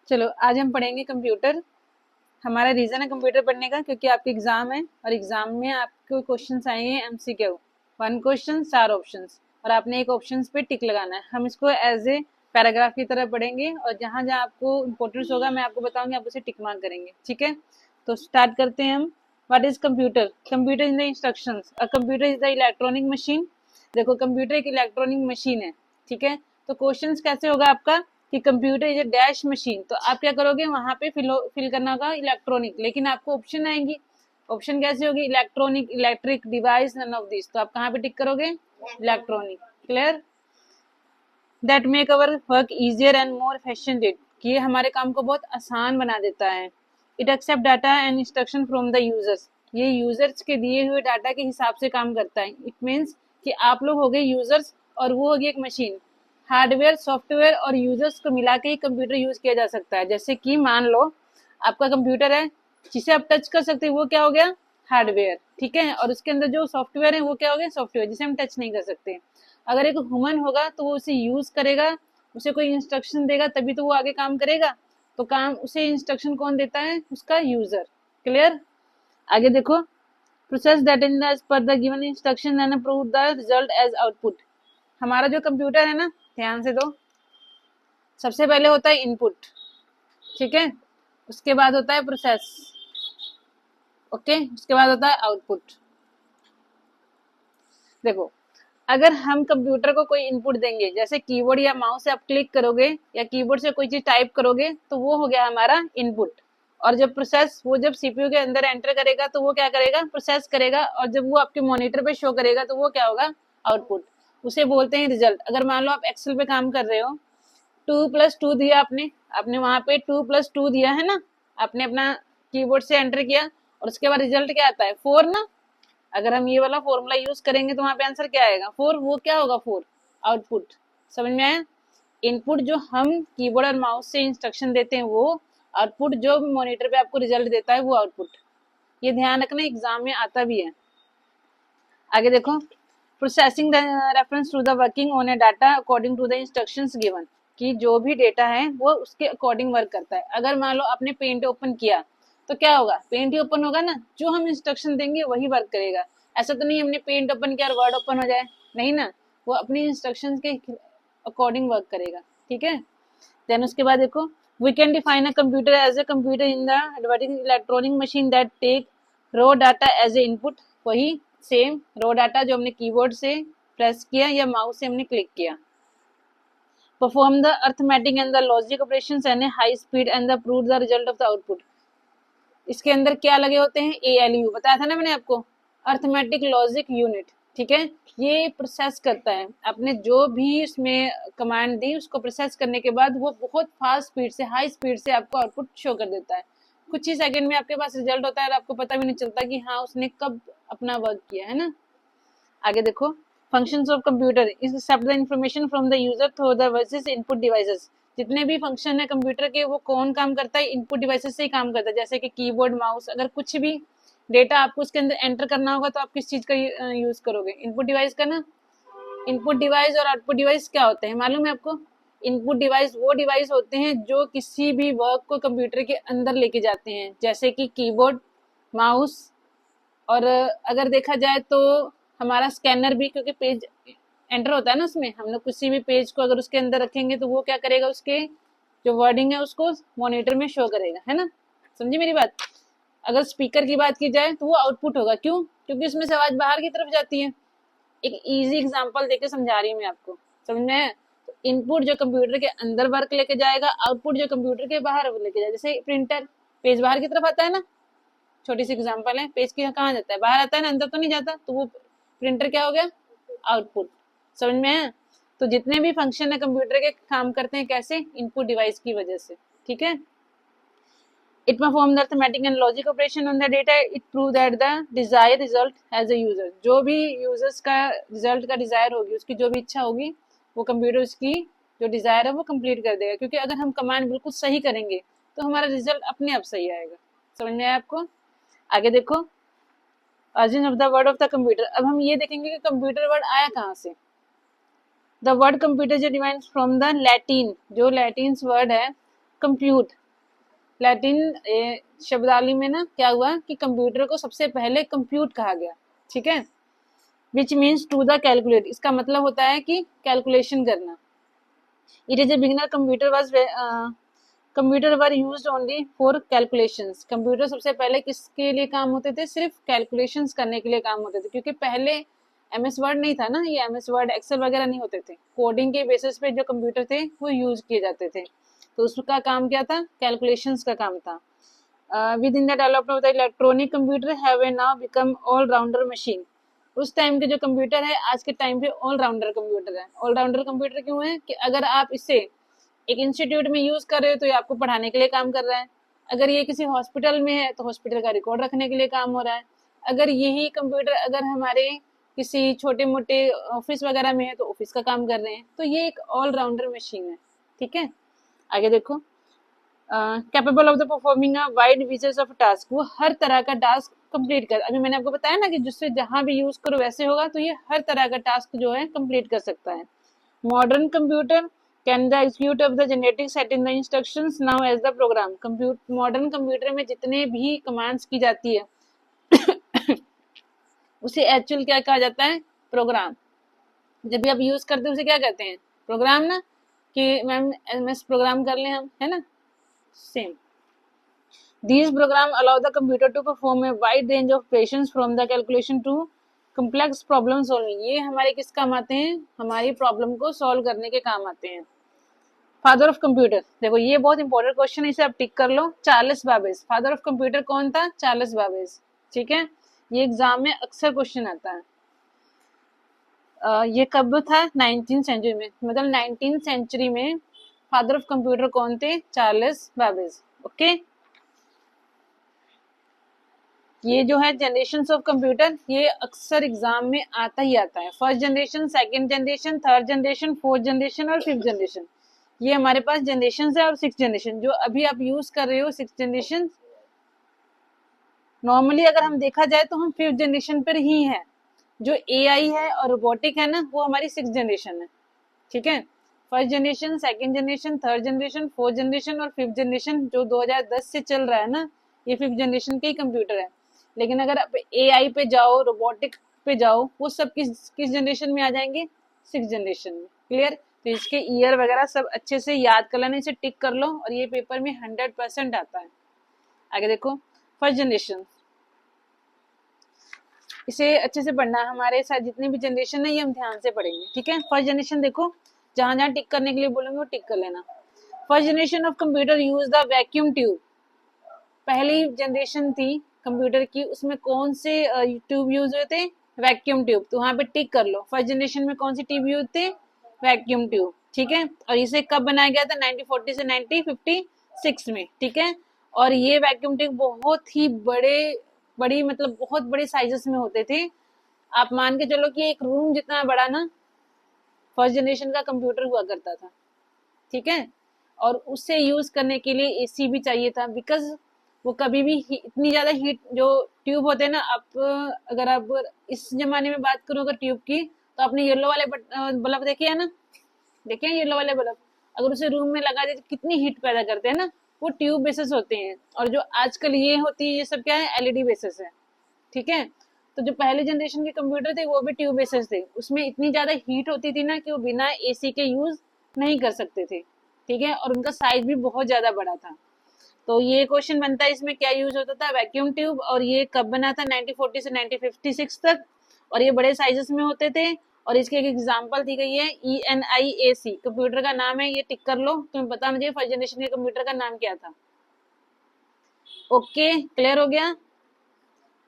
चलो आज हम पढ़ेंगे कंप्यूटर। हमारा रीजन है कंप्यूटर पढ़ने का क्योंकि आपके एग्जाम है और एग्जाम में आपको क्वेश्चंस आएंगे एमसीक्यू, 1 क्वेश्चन 4 ऑप्शंस और आपने एक ऑप्शंस पे टिक लगाना है। हम इसको एज ए पैराग्राफ की तरह पढ़ेंगे और जहां जहां आपको इंपॉर्टेंस होगा मैं आपको बताऊंगी, आप उसे टिक मार्क करेंगे। ठीक है, तो स्टार्ट करते हैं हम। What is computer? Computer is the instructions. A computer is the electronic machine. देखो कंप्यूटर एक इलेक्ट्रॉनिक मशीन है। ठीक है, तो क्वेश्चंस कैसे होगा आपका कि computer is a dash machine, तो आप क्या करोगे वहां पे फिल करना होगा इलेक्ट्रॉनिक, लेकिन आपको ऑप्शन आएंगी। ऑप्शन कैसे होगी? Electronic, electric, device, none of this. तो आप कहाँ पे टिक करोगे? Electronic. Clear? That make our work easier and more efficient. कि ये हमारे काम को बहुत आसान बना देता है। It accept data and instruction from the users. ये यूजर्स के दिए हुए डाटा के हिसाब से काम करता है। इट मीन्स कि आप लोग हो गए यूजर्स और वो होगी एक मशीन। हार्डवेयर, सॉफ्टवेयर और यूजर्स को मिला के ही कंप्यूटर यूज किया जा सकता है। जैसे कि मान लो आपका कंप्यूटर है जिसे आप टच कर सकते हैं, वो क्या हो गया? हार्डवेयर। ठीक है, और उसके अंदर जो सॉफ्टवेयर है वो क्या हो गया? सॉफ्टवेयर, जिसे हम टच नहीं कर सकते। अगर एक ह्यूमन होगा तो वो उसे यूज करेगा, उसे कोई इंस्ट्रक्शन देगा तभी तो वो आगे काम करेगा। तो काम उसे इंस्ट्रक्शन कौन देता है? उसका यूजर। क्लियर? आगे देखो, process that in as per the given instruction and approve the result as output. हमारा जो कंप्यूटर है ना, ध्यान से दो, सबसे पहले होता है इनपुट। ठीक है, उसके बाद होता है प्रोसेस। ओके, उसके बाद होता है आउटपुट। देखो, अगर हम कंप्यूटर को कोई इनपुट देंगे, जैसे कीबोर्ड या माउस से आप क्लिक करोगे या कीबोर्ड से कोई चीज टाइप करोगे, तो वो हो गया हमारा इनपुट। और जब प्रोसेस, वो जब सीपीयू के अंदर एंटर करेगा तो वो क्या करेगा? प्रोसेस करेगा। और जब वो आपके मॉनिटर पे शो करेगा तो वो क्या होगा? आउटपुट। उसे बोलते हैं रिजल्ट। अगर मान लो आप एक्सेल पे काम कर रहे हो, 2+2 दिया आपने, आपने वहां पे 2+2 दिया है ना, आपने अपना कीबोर्ड से एंटर किया और उसके बाद रिजल्ट क्या आता है? 4 ना। अगर हम ये वाला फॉर्मूला यूज करेंगे तो वहां पे आंसर क्या आएगा? 4। वो क्या होगा? 4 आउटपुट। समझ में आया? इनपुट जो हम कीबोर्ड और माउस से इंस्ट्रक्शन देते हैं वो आउटपुट, जो मॉनिटर पे आपको रिजल्ट देता है वो आउटपुट। ये ध्यान रखना, एग्जाम में आता भी है। आगे देखो, processing the reference to the working on a data according to the instructions given. कि जो भी डेटा है वो उसके अकॉर्डिंग वर्क करता है। अगर मान लो आपने पेंट ओपन किया तो क्या होगा? पेंट ही ओपन होगा ना, जो हम इंस्ट्रक्शन देंगे वही वर्क करेगा। ऐसा तो नहीं हमने पेंट ओपन किया और वर्ड ओपन हो जाए, नहीं ना, वो अपनी इंस्ट्रक्शन के अकॉर्डिंग वर्क करेगा। ठीक है, देन उसके बाद देखो, we can define a computer as a computer in the electronic machine that take raw data as a input. वही सेम रो डाटा जो हमने कीबोर्ड से प्रेस किया या माउस से हमने क्लिक किया। Perform the arithmetic and the logic operations and high speed and the prove the result of the output. इसके अंदर क्या लगे होते हैं? एएलयू, बताया था ना मैंने आपको, अर्थमेटिक लॉजिक यूनिट। ठीक है, ये प्रोसेस करता है, आपने जो भी इसमें कमांड दी उसको प्रोसेस करने के बाद वो बहुत फास्ट स्पीड से, हाई स्पीड से आपको आउटपुट शो कर देता है। कुछ ही सेकंड में आपके पास रिजल्ट होता है और आपको पता भी नहीं चलता कि हाँ उसने कब अपना वर्क किया है ना। आगे देखो, functions of computer is accept the information from the user through the versus input devices. जितने भी फंक्शन है कंप्यूटर के वो कौन काम करता है? इनपुट डिवाइसेस से ही काम करता है। जैसे कि कीबोर्ड, माउस, अगर कुछ भी डेटा आपको उसके अंदर एंटर करना होगा तो आप किस चीज का यूज करोगे? इनपुट डिवाइस का ना। इनपुट डिवाइस और आउटपुट डिवाइस क्या होते हैं मालूम है आपको? इनपुट डिवाइस वो डिवाइस होते हैं जो किसी भी वर्क को कंप्यूटर के अंदर लेके जाते हैं, जैसे कि कीबोर्ड, माउस, और अगर देखा जाए तो हमारा स्कैनर भी, क्योंकि पेज एंटर होता है ना उसमें, हम लोग किसी भी पेज को अगर उसके अंदर रखेंगे तो वो क्या करेगा? उसके जो वर्डिंग है उसको मॉनिटर में शो करेगा, है ना। समझी मेरी बात? अगर स्पीकर की बात की जाए तो वो आउटपुट होगा। क्यों? क्योंकि उसमें से आवाज बाहर की तरफ जाती है। एक इजी एग्जांपल देके समझा रही हूँ मैं आपको, समझ में आया? तो इनपुट जो कंप्यूटर के अंदर वर्क लेके जाएगा, आउटपुट जो कंप्यूटर के बाहर लेके जाएगा। जैसे प्रिंटर, पेज बाहर की तरफ आता है ना, छोटी सी एग्जांपल है, पेज की कहाँ जाता है? बाहर आता है ना, अंदर तो नहीं जाता। तो वो प्रिंटर क्या हो गया? आउटपुट। समझ में आया? तो जितने भी फंक्शन है कंप्यूटर के काम करते हैं कैसे? इनपुट डिवाइस की वजह से। ठीक है, it perform the arithmetic and logic operation on the data. It prove that the desired result as a user. जो भी यूजर्स का रिजल्ट का डिजायर होगी, उसकी जो भी इच्छा होगी, वो कंप्यूटर उसकी जो डिजायर है वो कंप्लीट कर देगा। क्योंकि अगर हम कमांड बिल्कुल सही करेंगे तो हमारा रिजल्ट अपने आप सही आएगा। समझ में आया आपको? आगे देखो, origin of the word of the computer। अब हम ये देखेंगे कि कंप्यूटर वर्ड आया कहाँ से। द वर्ड कंप्यूटर जो डिवाइन्स फ्रॉम द लैटिन, जो लैटिन वर्ड है कंप्यूट, लैटिन शब्दावली में ना क्या हुआ कि कंप्यूटर को सबसे पहले कंप्यूट कहा गया, ठीक है, which means to the calculate, इसका मतलब होता है कि कैलकुलेशन करना। It is a beginner computer was computer were used only for calculations, computer सबसे पहले किसके लिए काम होते थे, सिर्फ कैलकुलेशंस करने के लिए काम होते थे, क्योंकि पहले एमएस वर्ड नहीं था ना, ये एमएस वर्ड एक्सेल वगैरह नहीं होते थे, कोडिंग के बेसिस पे जो कंप्यूटर थे वो यूज किए जाते थे, तो उसका काम क्या था, कैलकुलेशंस का काम था। With in the development of the electronic computer have a now become all rounder machine, उस टाइम के जो कंप्यूटर है आज के टाइम पे ऑल राउंडर कंप्यूटर है। ऑल राउंडर कंप्यूटर क्यों है कि अगर आप इसे एक इंस्टीट्यूट में यूज कर रहे हो तो ये आपको पढ़ाने के लिए काम कर रहा है, अगर ये किसी हॉस्पिटल में है तो हॉस्पिटल का रिकॉर्ड रखने के लिए काम हो रहा है, अगर यही कंप्यूटर अगर हमारे किसी छोटे मोटे ऑफिस वगैरह में है तो ऑफिस का काम कर रहे हैं, तो ये एक ऑल राउंडर मशीन है, ठीक है। आगे देखो, capable of the performing a wide wages of task, वो हर तरह का टास्क कंप्लीट कर, अभी मैंने आपको बताया ना कि जिससे जहां भी यूज करो वैसे होगा, तो ये हर तरह का टास्क जो है कंप्लीट कर सकता है। Modern computer can the execute of the genetic set in the instructions now as the program, computer modern computer में जितने भी कमांड्स की जाती है उसे एक्चुअल क्या कहा जाता है, प्रोग्राम। जब भी आप यूज करते हैं उसे क्या कहते हैं, प्रोग्राम ना, कि मैम एमएस प्रोग्राम कर लें हम, है ना, same. These programs allow the computer to perform a wide range of operations from the calculation to complex problem solving, ये हमारे किस काम आते हैं, हमारी प्रॉब्लम को सॉल्व करने के काम आते हैं। फादर ऑफ कंप्यूटर, देखो ये बहुत इंपॉर्टेंट क्वेश्चन है, इसे आप टिक कर लो, Charles Babbage. Father of computer कौन था, चार्ल्स बाबेज, ठीक है, ये एग्जाम में अक्सर क्वेश्चन आता है। ये कब था, 19th सेंचुरी में, मतलब 19th सेंचुरी में फादर ऑफ कंप्यूटर कौन थे, चार्ल्स बाबेज, ओके। ये जो है जनरेशन ऑफ कंप्यूटर, ये अक्सर एग्जाम में आता ही आता है, first generation, second generation, third generation, fourth generation और फिफ्थ जनरेशन, ये हमारे पास जनरेशन है। और सिक्स जनरेशन जो अभी आप यूज कर रहे हो, सिक्स जनरेशन नॉर्मली अगर हम देखा जाए तो हम फिफ्थ जनरेशन पर ही है, जो एआई है और रोबोटिक है ना, वो हमारी सिक्स जनरेशन है, ठीक है। First generation, second generation, third generation, fourth generation और फिफ्थ जनरेशन जो 2010 से चल रहा है ना, ये फिफ्थ जनरेशन के ही कंप्यूटर है। लेकिन अगर आप एआई पे जाओ, रोबोटिक पे जाओ, वो सब किस जनरेशन में आ जाएंगे, सिक्स जनरेशन में, क्लियर। तो इसके ईयर वगैरह सब अच्छे से याद कर लेना, इसे टिक कर लो, और ये पेपर में 100% आता है। आगे देखो, फर्स्ट जनरेशन, इसे अच्छे से पढ़ना, हमारे साथ जितनी भी जनरेशन है ये हम ध्यान से पढ़ेंगे, ठीक है। फर्स्ट जनरेशन देखो, जहां जहां टिक करने के लिए बोलेंगे वो टिक कर लेना। First generation of computer use the vacuum tube, पहली जनरेशन थी कंप्यूटर की, उसमें कौन से ट्यूब यूज हुए थे, वैक्यूम ट्यूब, तो वहां पे टिक कर लो। फर्स्ट जनरेशन में कौन सी ट्यूब यूज थे, वैक्यूम ट्यूब, ठीक है। और इसे कब बनाया गया था, 1940 से 1956 में, ठीक है। और ये वैक्यूम ट्यूब बहुत ही बड़ी मतलब बहुत बड़े साइजेस में होते थे, आप मान के चलो कि एक रूम जितना बड़ा ना फर्स्ट जनरेशन का कंप्यूटर हुआ करता था, ठीक है। और उससे यूज करने के लिए एसी भी चाहिए था, बिकॉज वो कभी भी इतनी ज्यादा हीट, जो ट्यूब होते हैं ना, आप अगर आप इस जमाने में बात करो अगर ट्यूब की, तो आपने येलो वाले बल्ब देखे है ना, देखे हैं येलो वाले बल्ब, अगर उसे रूम में लगा दे तो कितनी हीट पैदा करते हैं ना, वो ट्यूब बेसिस होते हैं। और जो आजकल ये होती है ये सब क्या है, एलईडी बेसिस है, ठीक है। तो जो पहले जनरेशन के कंप्यूटर थे वो भी ट्यूब बेसिस थे, उसमें इतनी ज्यादा हीट होती थी ना कि वो बिना एसी के यूज नहीं कर सकते थे, ठीक है। और उनका साइज भी बहुत ज्यादा बड़ा था। तो ये क्वेश्चन बनता है, इसमें क्या यूज होता था, वैक्यूम ट्यूब। और ये कब बना था, 1940 से 1956 तक, और ये बड़े साइजेस में होते थे। और इसकी एक एग्जांपल दी गई है, ENIAC कंप्यूटर का नाम है, ये टिक कर लो, तुम्हें पता मुझे फर्स्ट जनरेशन के कंप्यूटर का नाम क्या था। ओके, क्लियर हो गया।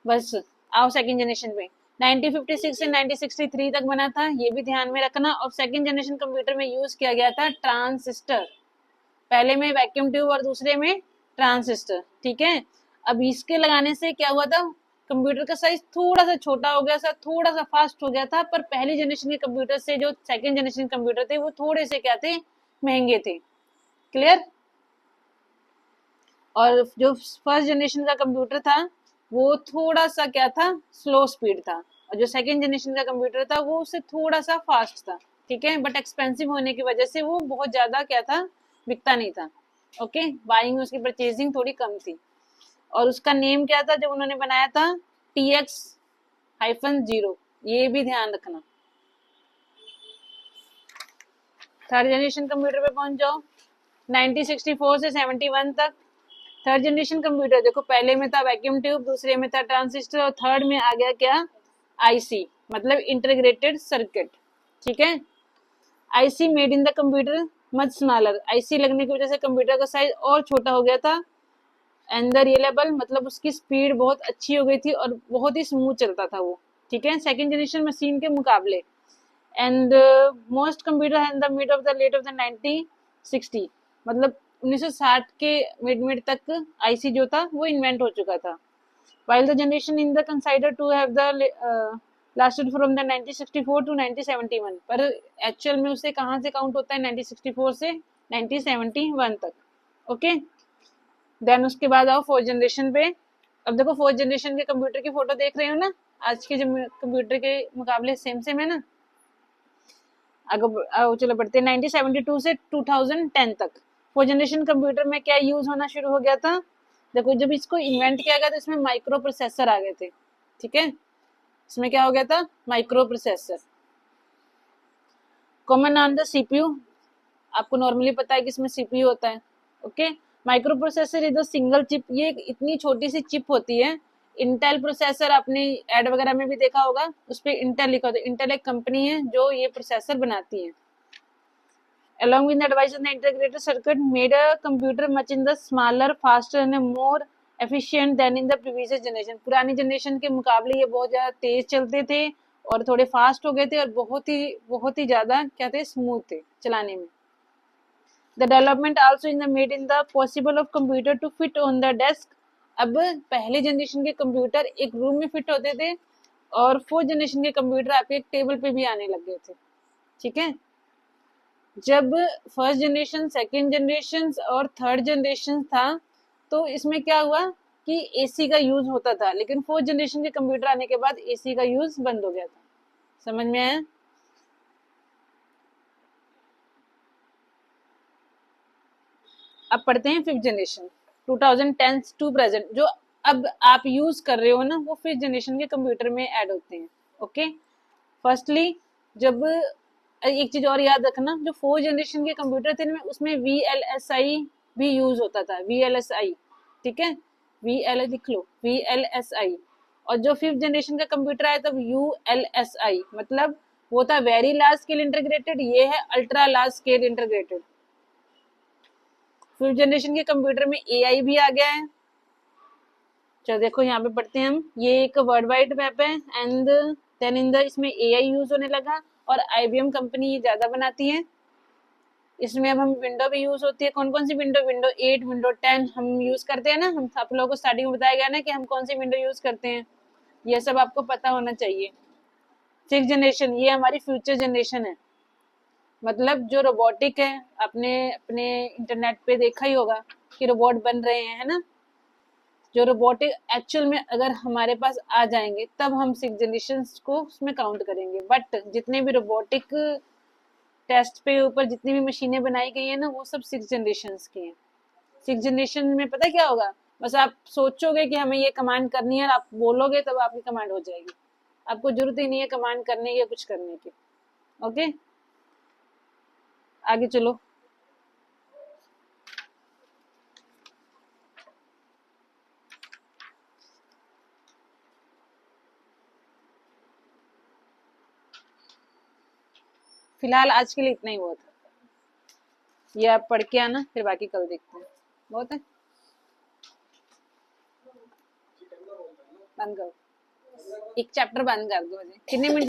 बस आओ सेकंड जनरेशन पे, 1956 से 1963 तक बना था, ये भी ध्यान में रखना। और सेकंड जनरेशन कंप्यूटर में यूज किया गया था ट्रांजिस्टर, पहले में वैक्यूम ट्यूब और दूसरे में ट्रांजिस्टर, ठीक है। अब इसके लगाने से क्या हुआ था, कंप्यूटर का साइज थोड़ा सा छोटा हो गया था, थोड़ा सा फास्ट हो गया था, पर पहली जनरेशन के कंप्यूटर से जो सेकंड जनरेशन कंप्यूटर थे वो थोड़े से क्या थे, महंगे थे, क्लियर। और जो फर्स्ट जनरेशन का कंप्यूटर था वो थोड़ा सा क्या था, स्लो स्पीड था। और जो सेकंड जनरेशन का कंप्यूटर था वो उससे थोड़ा सा फास्ट था, ठीक है। बट एक्सपेंसिव होने की वजह से वो बहुत ज्यादा क्या था, बिकता नहीं था। ओके, बाइंग उसकी परचेजिंग थोड़ी कम थी। और उसका नेम क्या था जब उन्होंने बनाया था? TX-0, ये भी ध्यान रखना। थर्ड जनरेशन कंप्यूटर पे पहुंच जाओ, 1964 से 71 तक। थर्ड जनरेशन कंप्यूटर देखो, पहले में था वैक्यूम ट्यूब, दूसरे में था ट्रांजिस्टर, और थर्ड में आ गया क्या? आईसी, मतलब इंटीग्रेटेड सर्किट। ठीक है, IC made in the computer much smaller, IC लगने की वजह से कंप्यूटर का साइज और छोटा हो गया था। एंड द रिलायबल, मतलब उसकी स्पीड बहुत अच्छी हो गई थी और बहुत ही स्मूथ चलता था वो। ठीक है, सेकेंड जनरेशन मशीन के मुकाबले। एंड मोस्ट कंप्यूटर है in the mid of the late of the 1960, मतलब 1960 के मिड तक आईसी जो था वो इन्वेंट हो चुका था। while the generation in the consider to have the lasted from the 1964 to 1971, पर एक्चुअल में उसे कहाँ से काउंट होता है? 1964 से 1971 तक। ओके, देन उसके बाद आओ फोर्थ जनरेशन पे। अब देखो फोर्थ जनरेशन के कंप्यूटर की फोटो देख रहे हो ना, आज के कंप्यूटर के मुकाबले सेम सेम है ना। अगर चलो बढ़ते हैं 1972 से 2010 तक। फोर्थ जनरेशन कंप्यूटर में क्या यूज होना शुरू हो गया था? देखो, जब इसको इन्वेंट किया गया तो इसमें माइक्रो प्रोसेसर आ गए थे। ठीक है, इसमें क्या हो गया था? Micro processor. Common on the CPU, आपको नॉर्मली पता है कि इसमें सीपीयू होता है। Okay, micro processor is the single chip, ये इतनी छोटी सी चिप होती है। इंटेल प्रोसेसर आपने एड वगैरह में भी देखा होगा, उस पर इंटेल लिखा होता है। इंटेल एक कंपनी है जो ये प्रोसेसर बनाती है। Along with the devices and the integrated circuit made a computer much in the smaller, faster and more efficient than in the previous generation. पुरानी जनरेशन के मुकाबले ये बहुत ज़्यादा तेज चलते थे और थोड़े फास्ट हो गए थे और बहुत ही ज़्यादा क्या थे? स्मूथ थे चलाने में। The development also in the made in the possible of computer to fit on the desk. अब पहले जनरेशन के कंप्यूटर एक रूम में फिट होते थे और फोर्थ जनरेशन के कंप्यूटर आपके एक टेबल पे भी आने लग गए थे। ठीक है, जब फर्स्ट जनरेशन, सेकेंड जनरेशन और थर्ड जनरेशन था तो इसमें क्या हुआ कि एसी का यूज होता था, लेकिन फोर्थ जनरेशन के कंप्यूटर आने के बाद एसी का यूज बंद हो गया था। समझ में आया? अब पढ़ते हैं फिफ्थ जनरेशन, 2010 टू प्रेजेंट। जो अब आप यूज कर रहे हो ना, वो फिफ्थ जनरेशन के कंप्यूटर में ऐड होते हैं। ओके, फर्स्टली जब एक चीज और याद रखना, जो फोर्थ जनरेशन के कंप्यूटर थे उसमें VLSI भी यूज होता था, VLSI। ठीक है, VL लिख लो, VLSI। और जो फिफ्थ जनरेशन का कंप्यूटर आया तब ULSI, मतलब वो था वेरी लार्ज स्केल इंटीग्रेटेड, ये है ultra large scale integrated. Fifth generation के कंप्यूटर में AI भी आ गया है। चलो देखो यहाँ पे पढ़ते हैं हम, ये एक वर्ल्ड वाइड वेब है एंड देन इन द इसमें AI यूज होने लगा और IBM कंपनी ये ज्यादा बनाती है। इसमें अब हम विंडो भी यूज होती है। कौन कौन सी विंडो? विंडो 8, विंडो 10 हम यूज करते हैं ना। हम आप लोगों को स्टार्टिंग में बताया गया ना कि हम कौन सी विंडो यूज करते हैं, ये सब आपको पता होना चाहिए। सिक्स जनरेशन, ये हमारी फ्यूचर जनरेशन है, मतलब जो रोबोटिक है। आपने अपने इंटरनेट पे देखा ही होगा कि रोबोट बन रहे हैं, है ना। जो रोबोटिक एक्चुअल में अगर हमारे पास आ जाएंगे तब हम सिक्स जनरेशन को उसमें काउंट करेंगे। बट जितने भी रोबोटिक टेस्ट पे ऊपर जितनी भी मशीनें बनाई गई है ना, वो सब सिक्स जनरेशन की हैं। सिक्स जनरेशन में पता क्या होगा? बस आप सोचोगे कि हमें ये कमांड करनी है और आप बोलोगे तब आपकी कमांड हो जाएगी। आपको जरूरत ही नहीं है कमांड करने या कुछ करने की। ओके, आगे चलो। फिलहाल आज के लिए इतना ही बहुत है। ये आप पढ़ के आना, फिर बाकी कल देखते हैं। बहुत है, बंद करो, एक चैप्टर बंद कर दो। कितने मिनट